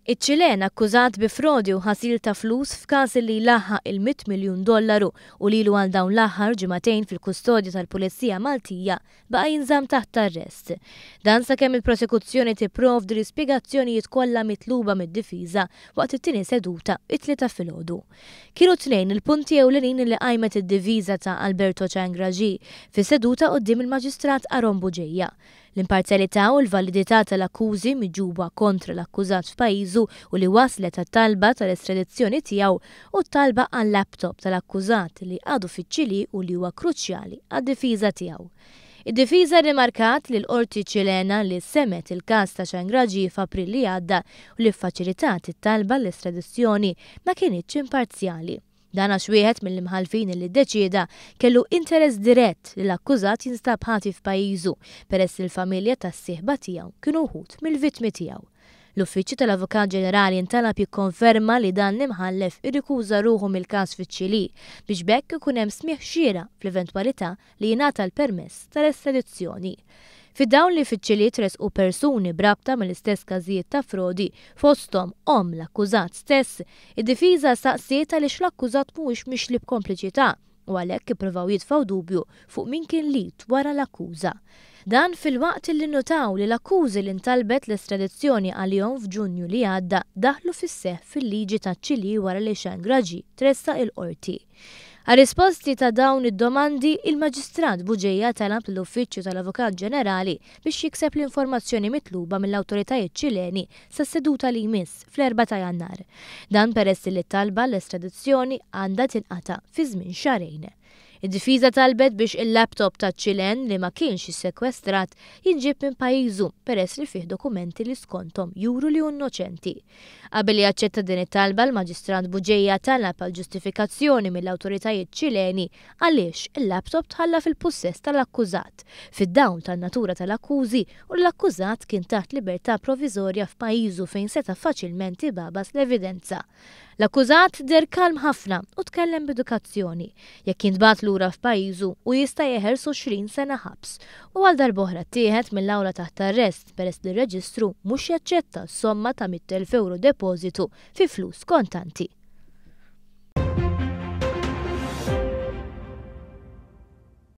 Iċ-Ċilen akkużat bi frodi u ħasil ta' flus f'każ li laħħaq il-$100 miljun u lilu għal dawn l-aħħar ġimagħtejn fil-kustodja tal-Pulizija Maltija baqa' jinżamm taħt arrest. Dan sakemm il-prosekuzzjoni tipprovdi l-ispjegazzjonijiet kollha mitluba mid-difiża waqt it-tieni seduta it-tlieta filgħodu. Kienu tnejn il-punti ewlenin li qajmet id-diviża ta' Alberto Ciangraghi fis-seduta quddiem il-Maġistrat Aron Buġejja. L-imparzjalità u l-validità tal-akkużi miġuba kontra l-akkużat f'pajjiżu u li waslet għat-talba tal-estradizzjoni tiegħu u t-talba għal-laptop tal-akkużat li għadu fiċ-Ċili u li huwa kruċjali għad-difiża tiegħu. Id-difiża rimarkat li l-Qorti Ċilena li semmet il-każ ta' Ciangraghi f'April li għadda u li ffaċilitat it-talba l-estradizzjoni ma kienitx imparzjali. Dan għax wieħed mill-imħalfin li ddeċieda kellu interess dirett li l-akkużat jinstab ħati f'pajjiżu peress il-familja tas-sieħba tiegħu kienu wħud mill-vittmi tiegħu. L-Uffiċċju tal-Avukat Ġenerali ntalab jikkonferma li dan l-imħallef irrikuża ruħu mill-każ fiċ-Ċili biex bekk ikun hemm smigħ xieraq fl-eventwalità li jingħata l-permess tal-estradizzjoni. Fid-dawn li fiċ-Ċili tresqu persuni brabta mill-istess każijiet ta' frodi fosthom l-akkużat stess, id-difiża staqsiet għaliex l-akkużat mhuwiex mixli b'kompliċità u għalhekk ippruvaw jitfgħu dubju fuq min kien lit wara l-akkuża. Dan fil-waqt li notaw li l-akkużi li ntalbet l-estradizzjoni għalihom f'Ġunju li għadda daħlu fis-seħħ fil-liġi taċ-Ċili wara li Ciangraghi tressaq il-qorti. Għal-risposti ta' dawn id-domandi, il-Maġistrat Buġejja talab l-Uffiċċju tal-Avukat Ġenerali biex jikseb l-informazzjoni mitluba mill-awtoritajiet Ċileni sas-seduta li jmiss fl-4 ta' Jannar. Dan peress li talba l-estradizzjoni għandha tinqata' fi żmien xahrejn. Id-difiża talbet biex il-laptop ta' Ċilen li ma kienx issekwestrat jinġib minn pajjiżu peress li fih dokumenti li skontom juru li hu innoċenti. Qabel jaċċetta din it-talba l-Maġistrat Buġejja talab għal ġustifikazzjoni mill-awtoritajiet Ċileni għaliex il-laptop tħalla fil-possess tal-akkużat fid-dawn tan-natura tal-akkużi u l-akkużat kien taħt libertà proviżorja f'pajjiżu fejn seta' faċilment ibabas l-evidenza. L-akkużat der kalm ħafna u tkellem b'edukazzjoni jekk jintbagħat lura f'pajjiżu u jista' jeħels 20 sena ħabs u għal darb'oħra ttieħed mill-awla taħt arrest peress li r-reġistru mhux jaċċetta somma ta' €100,000 depożitu fi flus kontanti.